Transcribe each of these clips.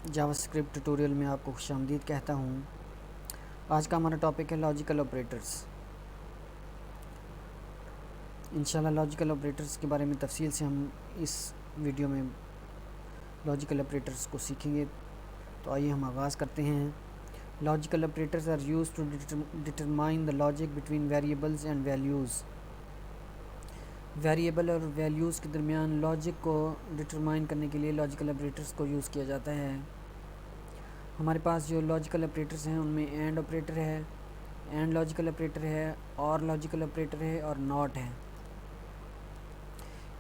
JavaScript tutorial में आपको खुशामदीद कहता हूँ। आज का हमारा टॉपिक है लॉजिकल ऑपरेटर्स। इंशाल्लाह लॉजिकल ऑपरेटर्स के बारे में तफसील से हम इस वीडियो में लॉजिकल ऑपरेटर्स को सीखेंगे। तो आइए हम आगाज़ करते हैं। Logical operators are used to determine the logic between variables and values. Variable और वैल्यूज़ के दरमियान लॉजिक को डिटरमाइन करने के लिए लॉजिकल ऑपरेटर्स को यूज़ किया जाता है। हमारे पास जो लॉजिकल ऑपरेटर्स हैं उनमें एंड ऑपरेटर है, एंड लॉजिकल ऑपरेटर है, और लॉजिकल ऑपरेटर है और नॉट है।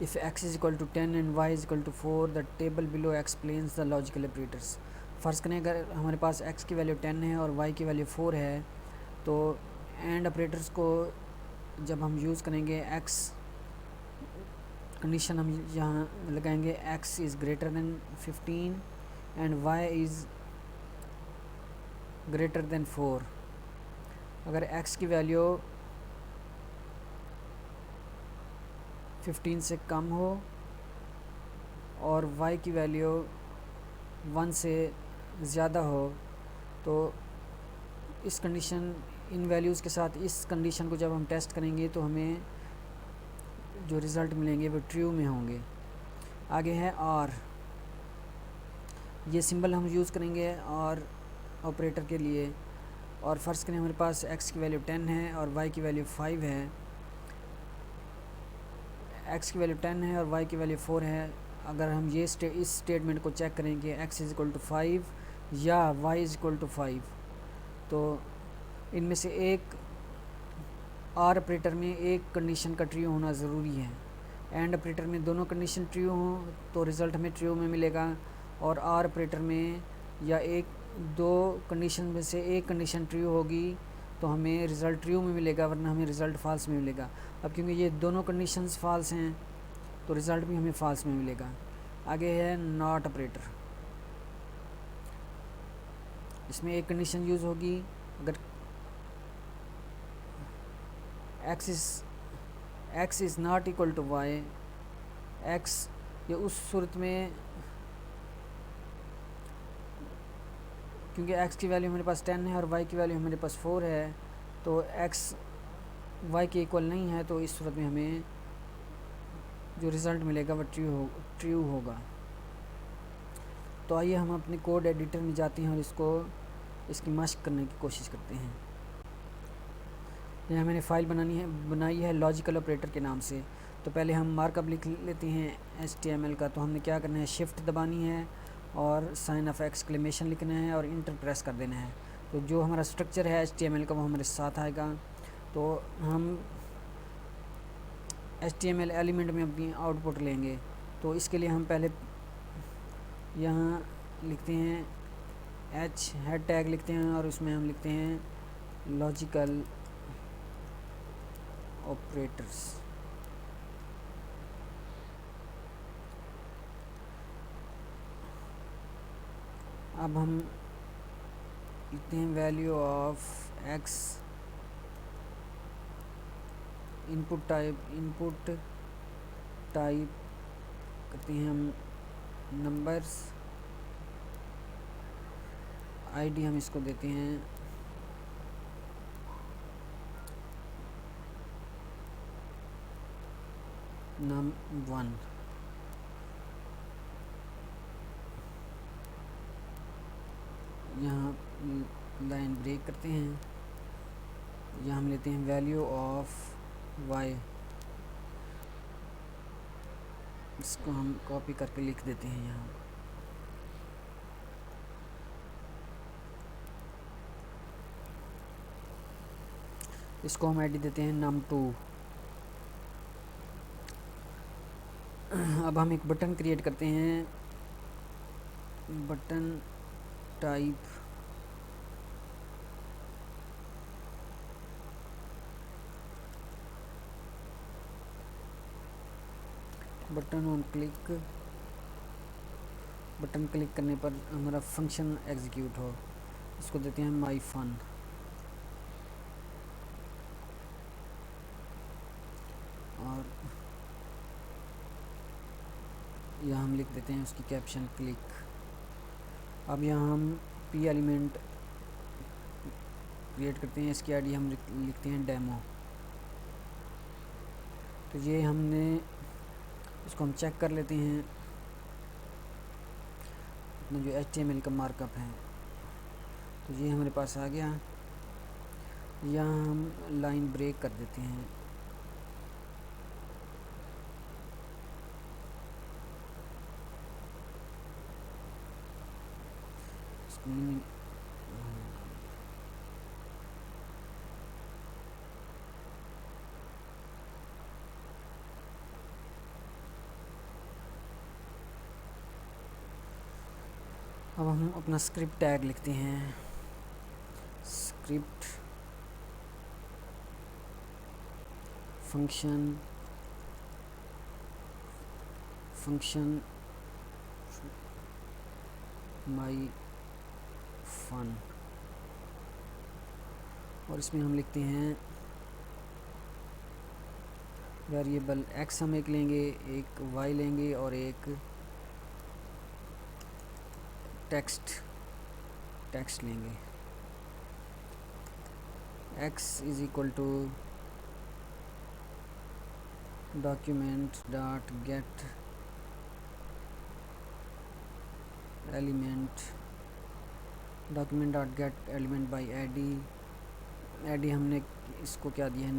If x is equal to 10 and y is equal to 4 the table below explains the logical operators. फ़र्ज़ करें अगर हमारे पास x की वैल्यू 10 है और y की वैल्यू 4 है, तो एंड ऑपरेटर्स को जब हम यूज़ करेंगे x कंडीशन हम यहाँ लगाएंगे x is greater than 15 and y is greater than 4। अगर x की वैल्यू 15 से कम हो और y की वैल्यू 1 से ज़्यादा हो, तो इस कंडीशन इन वैल्यूज़ के साथ इस कंडीशन को जब हम टेस्ट करेंगे तो हमें जो रिज़ल्ट मिलेंगे वो ट्रू में होंगे। आगे है और, ये सिंबल हम यूज़ करेंगे और ऑपरेटर के लिए। और फ़र्ज़ करें हमारे पास x की वैल्यू 10 है और y की वैल्यू 5 है। x की वैल्यू 10 है और y की वैल्यू 4 है। अगर हम ये इस स्टेटमेंट को चेक करें कि x इज़ इक्वल टू 5 या y इज़ इक्वल टू 5, तो इनमें से एक आर ऑपरेटर में एक कंडीशन का ट्रू होना ज़रूरी है। एंड ऑपरेटर में दोनों कंडीशन ट्रू हों तो रिज़ल्ट हमें ट्रू में मिलेगा, और आर ऑपरेटर में या एक दो कंडीशन में से एक कंडीशन ट्रू होगी तो हमें रिज़ल्ट ट्रू में मिलेगा, वरना हमें रिज़ल्ट फॉल्स में मिलेगा। अब क्योंकि ये दोनों कंडीशंस फॉल्स हैं तो रिज़ल्ट भी हमें फॉल्स में मिलेगा। आगे है नॉट ऑपरेटर। इसमें एक कंडीशन यूज़ होगी, अगर x is not equal to y, x ये उस सूरत में, क्योंकि x की वैल्यू हमारे पास 10 है और y की वैल्यू हमारे पास 4 है, तो x y के इक्वल नहीं है, तो इस सूरत में हमें जो रिज़ल्ट मिलेगा वो ट्रू होगा। तो आइए हम अपने कोड एडिटर में जाते हैं और इसकी मशक करने की कोशिश करते हैं। यहाँ मैंने फ़ाइल बनाई है लॉजिकल ऑपरेटर के नाम से। तो पहले हम मार्कअप लिख लेते हैं HTML का। तो हमने क्या करना है, शिफ्ट दबानी है और साइन ऑफ एक्सक्लेमेशन लिखना है और इंटर प्रेस कर देना है। तो जो हमारा स्ट्रक्चर है HTML का वो हमारे साथ आएगा। तो हम HTML एलिमेंट में अपनी आउटपुट लेंगे। तो इसके लिए हम पहले यहाँ लिखते हैं हेड टैग लिखते हैं और उसमें हम लिखते हैं लॉजिकल ऑपरेटर्स। अब हम लिखते हैं value of x, input type करते हैं हम नंबर्स, आईडी हम इसको देते हैं num1। यहाँ लाइन ब्रेक करते हैं। यहाँ हम लेते हैं वैल्यू ऑफ y, इसको हम कॉपी करके लिख देते हैं यहाँ। इसको हम आईडी देते हैं num2। अब हम एक बटन क्रिएट करते हैं, button type button on click, button click करने पर हमारा फंक्शन एग्जीक्यूट हो, इसको देते हैं माई फन। और यहाँ हम लिख देते हैं उसकी कैप्शन क्लिक। अब यहाँ हम पी एलिमेंट क्रिएट करते हैं, इसकी आईडी हम लिखते हैं डेमो। तो ये हमने इसको हम चेक कर लेते हैं अपना जो HTML का मार्कअप है। तो ये हमारे पास आ गया। यहाँ हम लाइन ब्रेक कर देते हैं। अब हम अपना स्क्रिप्ट टैग लिखते हैं, स्क्रिप्ट फंक्शन माई फन, और इसमें हम लिखते हैं वेरिएबल x हम एक लेंगे, एक y लेंगे और एक टेक्स्ट लेंगे। x is equal to document dot get element, document dot get element by ID हमने इसको क्या दिया है,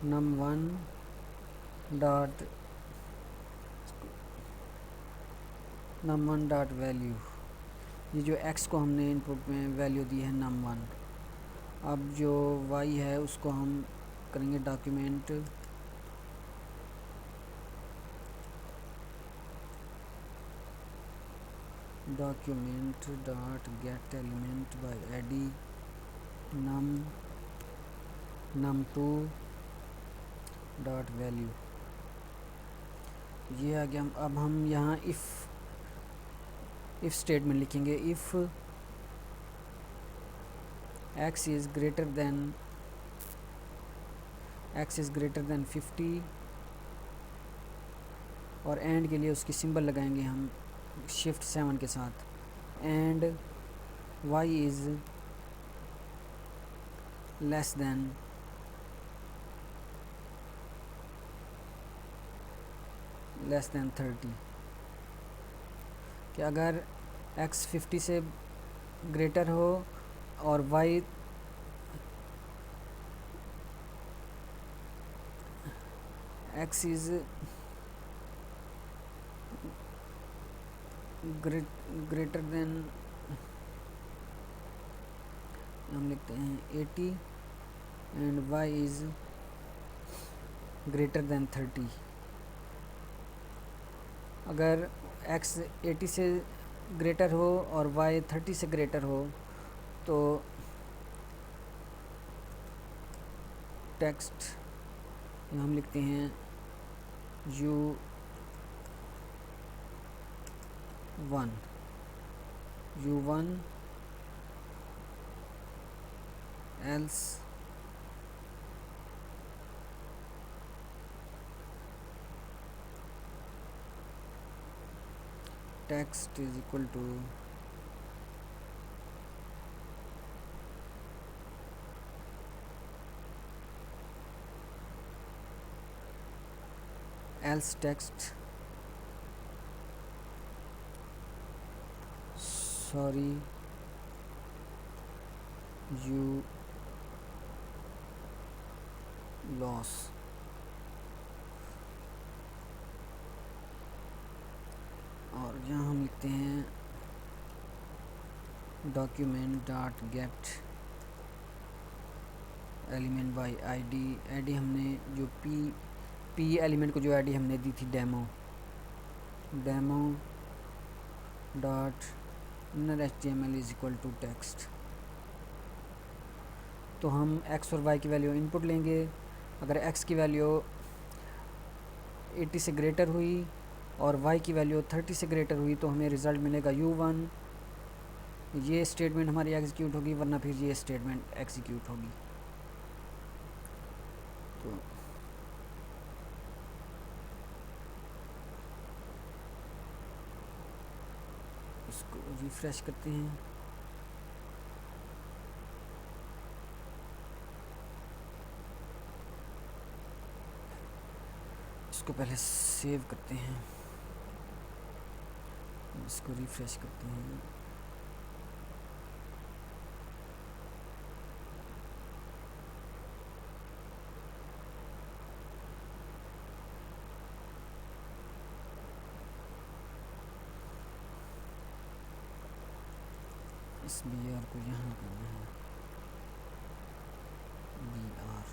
num1 डॉट वैल्यू। ये जो x को हमने इनपुट में वैल्यू दी है num1। अब जो y है उसको हम करेंगे document dot get element by ID num2 dot value. ये आ गया। अब हम यहाँ इफ़ स्टेटमेंट लिखेंगे। If x is greater than 50, और एंड के लिए उसकी सिंबल लगाएंगे हम Shift 7 के साथ। And y is less than 30, कि अगर x 50 से ग्रेटर हो और y x is greater than, हम लिखते हैं 80, and y is greater than 30। अगर x 80 से ग्रेटर हो और y 30 से ग्रेटर हो तो टेक्स्ट हम लिखते हैं u1 else text is equal to else text, sorry you loss। और यहाँ हम लिखते हैं document dot get element by ID हमने जो पी एलिमेंट को जो आईडी हमने दी थी demo dot inner HTML is equal to text. तो हम x और y की वैल्यू इनपुट लेंगे। अगर x की वैल्यू 80 से ग्रेटर हुई और y की वैल्यू 30 से ग्रेटर हुई तो हमें रिज़ल्ट मिलेगा u1। ये स्टेटमेंट हमारी एग्जीक्यूट होगी, वरना फिर ये स्टेटमेंट एग्जीक्यूट होगी। तो इसको रिफ्रेश करते हैं। इसको पहले सेव करते हैं, इसको रिफ्रेश करते हैं। इस बी आर को यहाँ करना है, बी आर।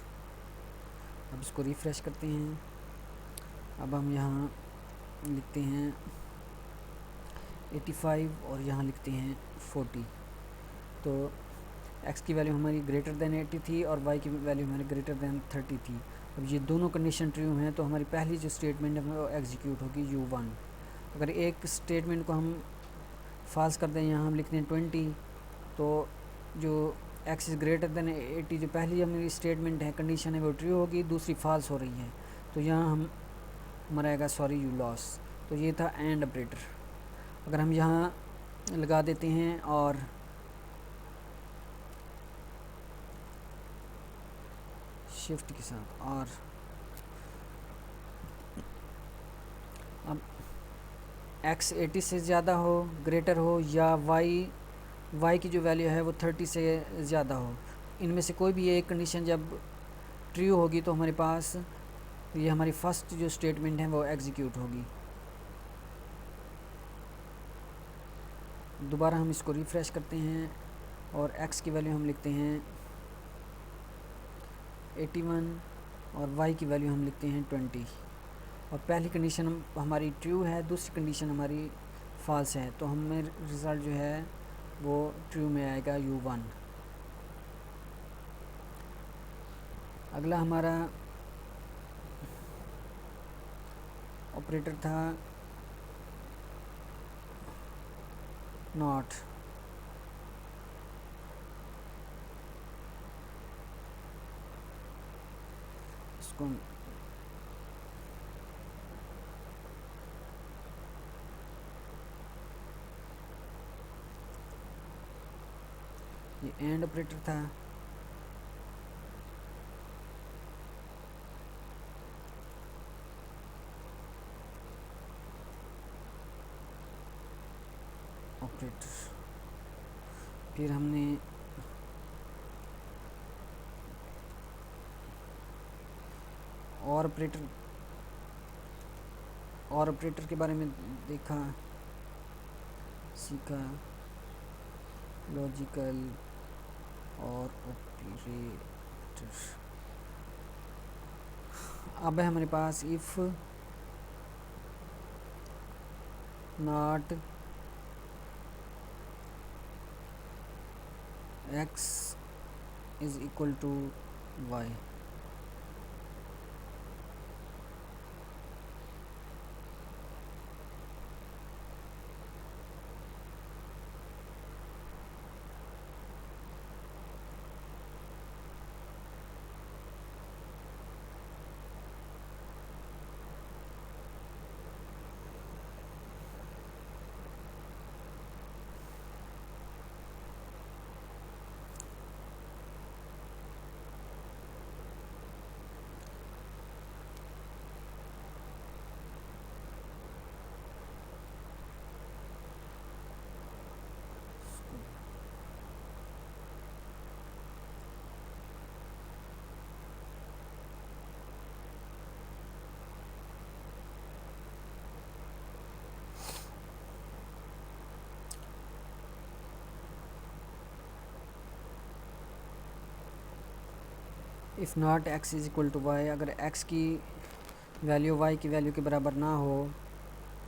अब इसको रिफ्रेश करते हैं। अब हम यहाँ लिखते हैं 85 और यहाँ लिखते हैं 40। तो x की वैल्यू हमारी ग्रेटर देन 80 थी और y की वैल्यू हमारी ग्रेटर देन 30 थी। अब ये दोनों कंडीशन ट्रू हैं तो हमारी पहली जो स्टेटमेंट है वो एग्जीक्यूट होगी u1। अगर एक स्टेटमेंट को हम फॉल्स कर दें, यहाँ हम लिखते हैं 20, तो जो x इज़ ग्रेटर देन 80 जो पहली हमारी स्टेटमेंट है कंडीशन है वो ट्रू होगी, दूसरी फॉल्स हो रही है। तो यहाँ हम हमारा आएगा सॉरी यू लॉस। तो ये था एंड ऑपरेटर। अगर हम यहाँ लगा देते हैं और शिफ्ट के साथ, और अब x 80 से ज़्यादा हो, ग्रेटर हो, या y की जो वैल्यू है वो 30 से ज़्यादा हो, इनमें से कोई भी एक कंडीशन जब ट्रू होगी तो हमारे पास ये हमारी फर्स्ट जो स्टेटमेंट है वो एग्जीक्यूट होगी। दोबारा हम इसको रिफ़्रेश करते हैं और x की वैल्यू हम लिखते हैं 81 और y की वैल्यू हम लिखते हैं 20। और पहली कंडीशन हमारी ट्रू है, दूसरी कंडीशन हमारी फॉल्स है, तो हमें रिज़ल्ट जो है वो ट्रू में आएगा u1। अगला हमारा ऑपरेटर था नॉट। इसको ये एंड ऑपरेटर था। ऑपरेटर फिर हमने और ऑपरेटर के बारे में देखा, सीखा, लॉजिकल और ऑपरेटर। अब है हमारे पास if not x is equal to y। If not x is equal to y, अगर x की वैल्यू y की वैल्यू के बराबर ना हो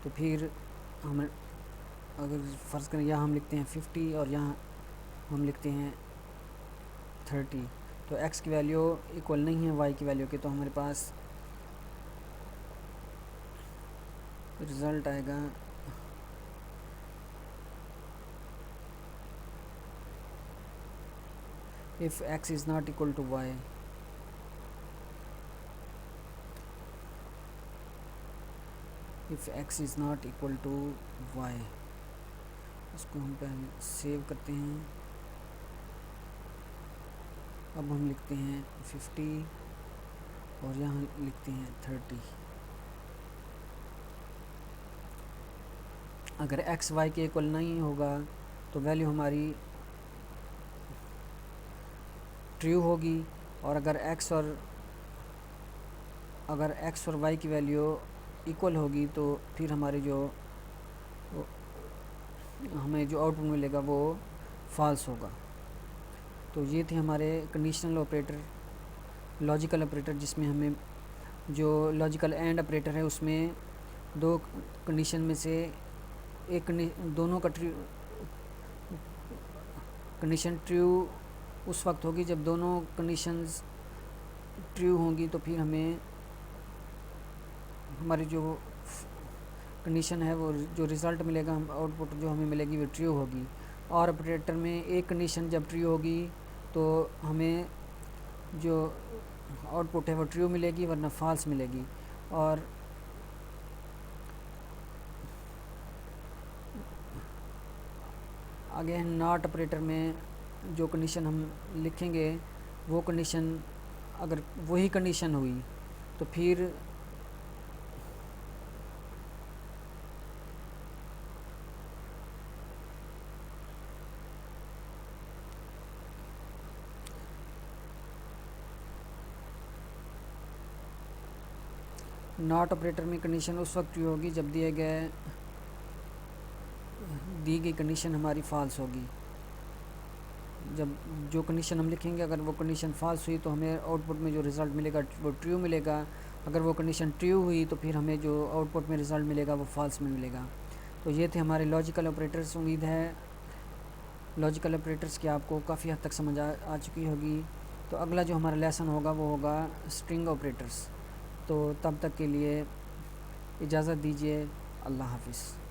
तो फिर हम अगर फ़र्ज़ करें यहाँ हम लिखते हैं 50 और यहाँ हम लिखते हैं 30, तो x की वैल्यू इक्वल नहीं है y की वैल्यू के, तो हमारे पास रिज़ल्ट आएगा if x is not equal to y। if x is not equal to y, इसको हम पहले सेव करते हैं। अब हम लिखते हैं 50 और यहाँ लिखते हैं 30। अगर x y के इक्वल नहीं होगा तो वैल्यू हमारी ट्रू होगी, और अगर x और y की वैल्यू इक्वल होगी तो फिर हमारे हमें जो आउटपुट मिलेगा वो फॉल्स होगा। तो ये थे हमारे कंडीशनल ऑपरेटर, लॉजिकल ऑपरेटर, जिसमें हमें जो लॉजिकल एंड ऑपरेटर है उसमें दो कंडीशन में से एक दोनों का कंडीशन ट्रू उस वक्त होगी जब दोनों कंडीशंस ट्रू होंगी, तो फिर हमें हमारी जो कंडीशन है वो जो रिज़ल्ट मिलेगा, हम आउटपुट जो हमें मिलेगी वो ट्रू होगी। और ऑपरेटर में एक कंडीशन जब ट्रू होगी तो हमें जो आउटपुट है वो ट्रू मिलेगी, वरना फॉल्स मिलेगी। और आगे नॉट ऑपरेटर में जो कंडीशन हम लिखेंगे वो कंडीशन अगर वही कंडीशन हुई तो फिर नॉट ऑपरेटर में कंडीशन उस वक्त ट्रू होगी जब दी गई कंडीशन हमारी फॉल्स होगी। जब जो कंडीशन हम लिखेंगे अगर वो कंडीशन फॉल्स हुई तो हमें आउटपुट में जो रिज़ल्ट मिलेगा वो ट्रू मिलेगा। अगर वो कंडीशन ट्रू हुई तो फिर हमें जो आउटपुट में रिज़ल्ट मिलेगा वो फॉल्स में मिलेगा। तो ये थे हमारे लॉजिकल ऑपरेटर्स। उम्मीद है लॉजिकल ऑपरेटर्स की आपको काफ़ी हद तक समझ आ चुकी होगी। तो अगला जो हमारा लेसन होगा वो होगा स्ट्रिंग ऑपरेटर्स। तो तब तक के लिए इजाज़त दीजिए। अल्लाह हाफिज़।